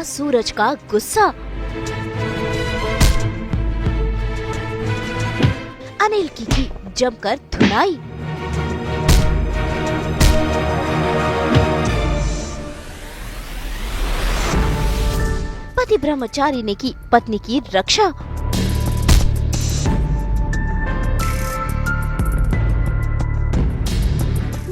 था सूरज का गुस्सा। अनिल की जमकर धुनाई। पति ब्रह्मचारी ने की पत्नी की रक्षा।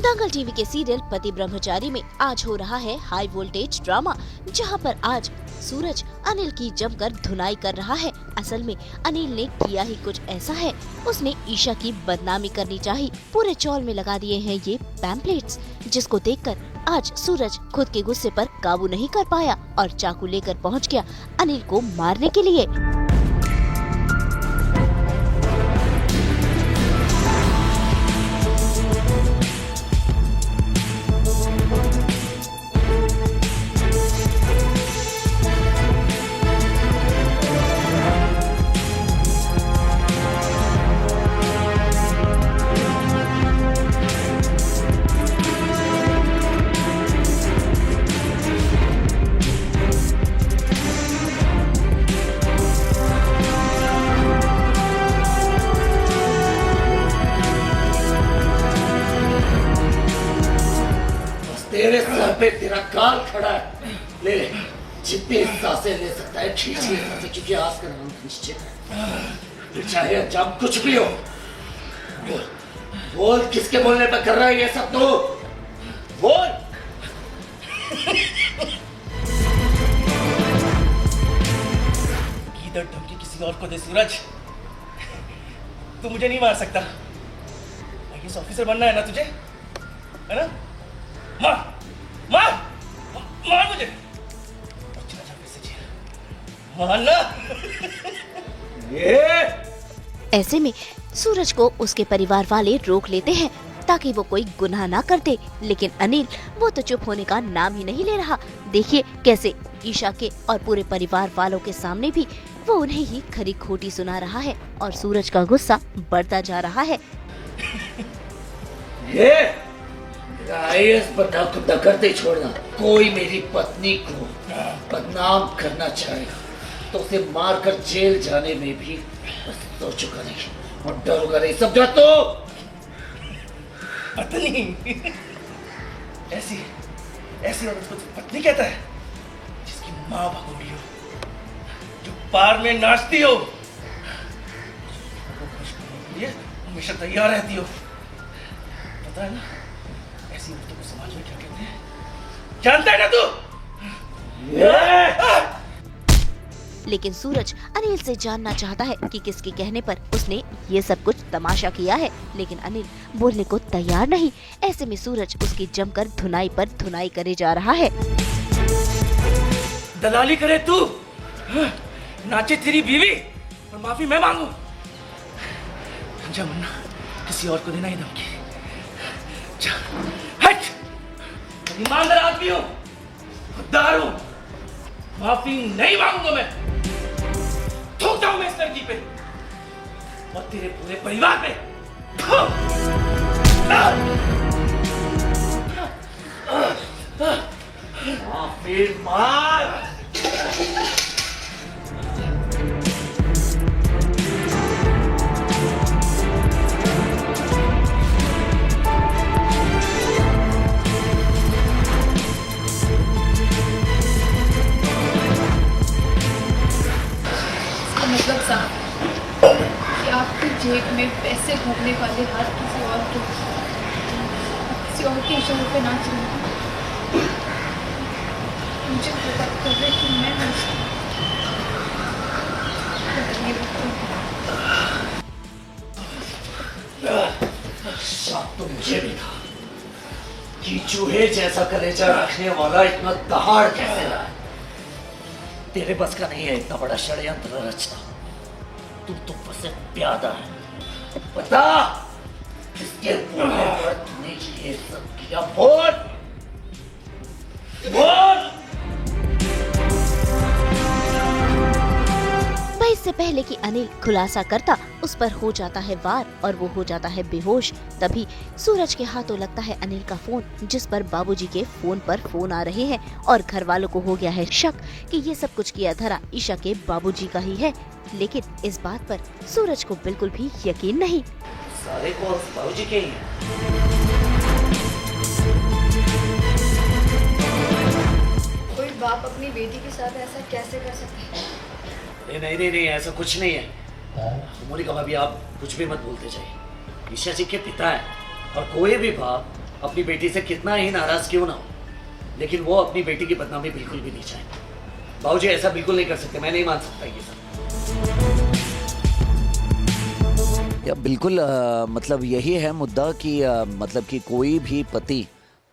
दंगल टीवी के सीरियल पति ब्रह्मचारी में आज हो रहा है हाई वोल्टेज ड्रामा, जहां पर आज सूरज अनिल की जमकर धुनाई कर रहा है। असल में अनिल ने किया ही कुछ ऐसा है, उसने ईशा की बदनामी करनी चाहिए। पूरे चौल में लगा दिए हैं ये पैम्पलेट्स, जिसको देखकर आज सूरज खुद के गुस्से पर काबू नहीं कर पाया और चाकू लेकर पहुंच गया अनिल को मारने के लिए। तेरे सर पे तेरा काल खड़ा है, ले ले जितनी सांसें ले सकता है खींच ले सकता है, क्योंकि आज का नाम निश्चित है। फिर चाहे अंजाम कुछ भी हो, बोल बोल किसके बोलने पे कर रहा है ये सब, तू बोल। इधर धमकी किसी और को दे सूरज, तू मुझे नहीं मार सकता। आईएएस ऑफिसर बनना है ना तुझे, है ना? मार मार मार मुझे, चला जा फिर से जेल, मारना। ऐसे में सूरज को उसके परिवार वाले रोक लेते हैं ताकि वो कोई गुनाह ना कर दे, लेकिन अनिल वो तो चुप होने का नाम ही नहीं ले रहा। देखिए कैसे ईशा के और पूरे परिवार वालों के सामने भी वो उन्हें ही खरी खोटी सुना रहा है और सूरज का गुस्सा बढ़ता जा रहा है। आईएएस बनना तो करते ही छोड़ना। कोई मेरी पत्नी को बदनाम करना चाहेगा तो उसे मारकर जेल जाने में भी सोचूंगा नहीं और डरूंगा नहीं, समझा? तो पत्नी, ऐसी ऐसी औरत को पत्नी कहता है जिसकी माँ भगोड़ी हो, जो पार में नाचती हो, खुश करने के लिए हमेशा तैयार रहती हो। पता है ना ऐसी औरतों को समाज में क्या कहते हैं, जानता है ना तू? लेकिन सूरज अनिल से जानना चाहता है कि किसके कहने पर उसने ये सब कुछ तमाशा किया है, लेकिन अनिल बोलने को तैयार नहीं। ऐसे में सूरज उसकी जमकर धुनाई पर धुनाई करे जा रहा है। दलाली करे तू, नाचे तेरी बीवी और माफी मैं मांगू। जा मुन्ना, किसी और को देना ही धमकी। हट, ईमानदार आदमी हूँ, खुददार हूँ, माफी नहीं मांगूंगा मैं। थूक जाऊं मैं इस लड़की पे और तेरे पूरे परिवार पे। माफी मार। मतलब साहब कि आपकी जेब में पैसे भरने वाले हाथ किसी और के इशारे पे ना चलेंगे। मुझे तो बात कर रहे कि मैं शायद तो मुझे भी था कि चूहे जैसा कलेजा रखने वाला इतना दहाड़ कैसे रहा है। तेरे बस का नहीं है इतना बड़ा षड्यंत्र रचना। तू तो बस एक प्यादा है। बता किसके बोलने पर तूने ये सब किया? बोल बोल। इससे पहले कि अनिल खुलासा करता, उस पर हो जाता है वार और वो हो जाता है बेहोश। तभी सूरज के हाथों लगता है अनिल का फोन, जिस पर बाबूजी के फोन पर फोन आ रहे हैं और घर वालों को हो गया है शक कि ये सब कुछ किया धरा ईशा के बाबूजी का ही है। लेकिन इस बात पर सूरज को बिल्कुल भी यकीन नहीं। सारे कॉल्स बाबूजी के ही हैं। कोई बाप अपनी बेटी के साथ ऐसा कैसे कर सकता है? नहीं, ऐसा कुछ नहीं है। मोनिका भाभी, आप कुछ भी मत बोलते जाइए। ईशा जी के पिता है और कोई भी बाप अपनी बेटी से कितना ही नाराज क्यों ना हो, लेकिन वो अपनी बेटी की बदनामी बिल्कुल भी नहीं चाहेंगे। बाबूजी ऐसा बिल्कुल नहीं कर सकते, मैं नहीं मान सकता ये सब। या बिल्कुल मतलब यही है मुद्दा कि मतलब कि कोई भी पति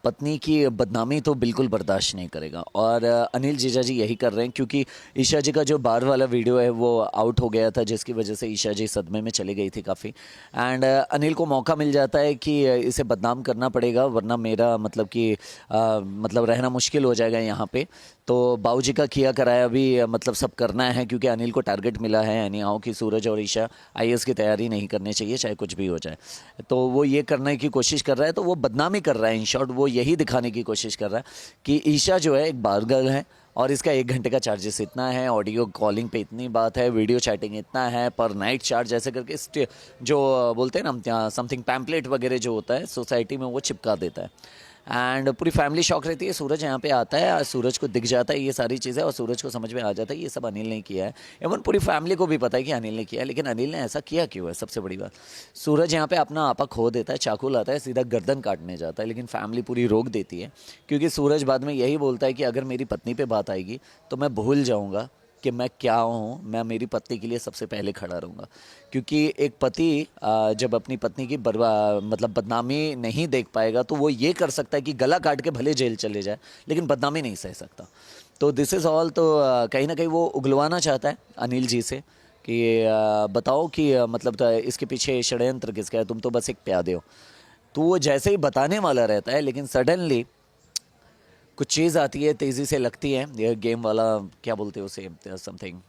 पत्नी की बदनामी तो बिल्कुल बर्दाश्त नहीं करेगा और अनिल जीजा जी यही कर रहे हैं, क्योंकि ईशा जी का जो बार वाला वीडियो है वो आउट हो गया था, जिसकी वजह से ईशा जी सदमे में चली गई थी काफ़ी। एंड अनिल को मौका मिल जाता है कि इसे बदनाम करना पड़ेगा, वरना मेरा मतलब कि मतलब रहना मुश्किल हो जाएगा यहाँ पे। तो बाबूजी का किया कराया भी मतलब सब करना है, क्योंकि अनिल को टारगेट मिला है एनी हाउ कि सूरज और ईशा IAS की तैयारी नहीं करनी चाहिए, चाहे कुछ भी हो जाए। तो वो ये करने की कोशिश कर रहा है, तो वो बदनामी कर रहा है। इन शॉर्ट वो यही दिखाने की कोशिश कर रहा है कि ईशा जो है एक बार गर्ल है और इसका 1 घंटे का चार्जेस इतना है, ऑडियो कॉलिंग पे इतनी बात है, वीडियो चैटिंग इतना है, पर नाइट चार्ज ऐसे करके जो बोलते हैं ना हम यहाँ समथिंग पैम्पलेट वगैरह जो होता है सोसाइटी में वो चिपका देता है। एंड पूरी फैमिली शॉक रहती है। सूरज यहाँ पे आता है, सूरज को दिख जाता है ये सारी चीज़ें और सूरज को समझ में आ जाता है ये सब अनिल ने किया है। इवन पूरी फैमिली को भी पता है कि अनिल ने किया है, लेकिन अनिल ने ऐसा किया क्यों है, सबसे बड़ी बात। सूरज यहाँ पे अपना आपा खो देता है, चाकू लाता है, सीधा गर्दन काटने जाता है, लेकिन फैमिली पूरी रोक देती है, क्योंकि सूरज बाद में यही बोलता है कि अगर मेरी पत्नी पे बात आएगी तो मैं भूल जाऊँगा कि मैं क्या हूँ, मैं मेरी पत्नी के लिए सबसे पहले खड़ा रहूँगा। क्योंकि एक पति जब अपनी पत्नी की मतलब बदनामी नहीं देख पाएगा तो वो ये कर सकता है कि गला काट के भले जेल चले जाए, लेकिन बदनामी नहीं सह सकता। तो दिस इज़ ऑल। तो कहीं ना कहीं वो उगलवाना चाहता है अनिल जी से कि बताओ कि मतलब इसके पीछे षड्यंत्र किसका है, तुम तो बस एक प्यादे हो। तो वो जैसे ही बताने वाला रहता है, लेकिन सडनली कुछ चीज़ आती है, तेज़ी से लगती है, ये गेम वाला क्या बोलते हैं उसे, समथिंग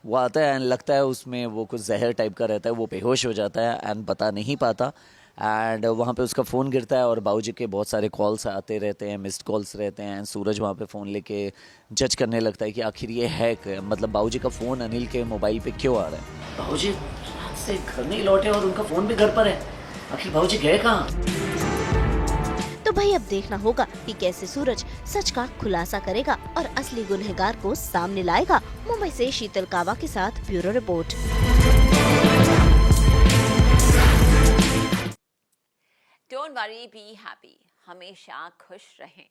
वो आता है एंड लगता है उसमें वो कुछ जहर टाइप का रहता है, वो बेहोश हो जाता है एंड बता नहीं पाता। एंड वहाँ पे उसका फ़ोन गिरता है और बाबूजी के बहुत सारे कॉल्स आते रहते हैं, मिस्ड कॉल्स रहते हैं। एंड सूरज वहाँ पे फ़ोन लेके जज करने लगता है कि आखिर ये है मतलब बाबूजी का फ़ोन अनिल के मोबाइल पे क्यों आ रहा है। बाबूजी रात से घर नहीं लौटे और उनका फ़ोन भी घर पर है, आखिर बाबूजी गए कहाँ। तो भाई अब देखना होगा कि कैसे सूरज सच का खुलासा करेगा और असली गुनहगार को सामने लाएगा। मुंबई से शीतल कावा के साथ bureau report. Don't worry, be happy, हमेशा खुश रहें।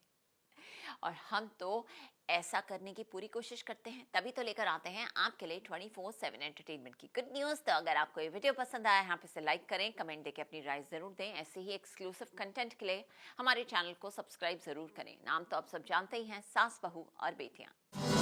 और हम तो ऐसा करने की पूरी कोशिश करते हैं, तभी तो लेकर आते हैं आपके लिए 24/7 एंटरटेनमेंट की गुड न्यूज़। तो अगर आपको ये वीडियो पसंद आया, यहाँ पे से लाइक करें, कमेंट देके अपनी राय ज़रूर दें। ऐसे ही एक्सक्लूसिव कंटेंट के लिए हमारे चैनल को सब्सक्राइब ज़रूर करें। नाम तो आप सब जानते ही हैं, सास बहू और बेटियाँ।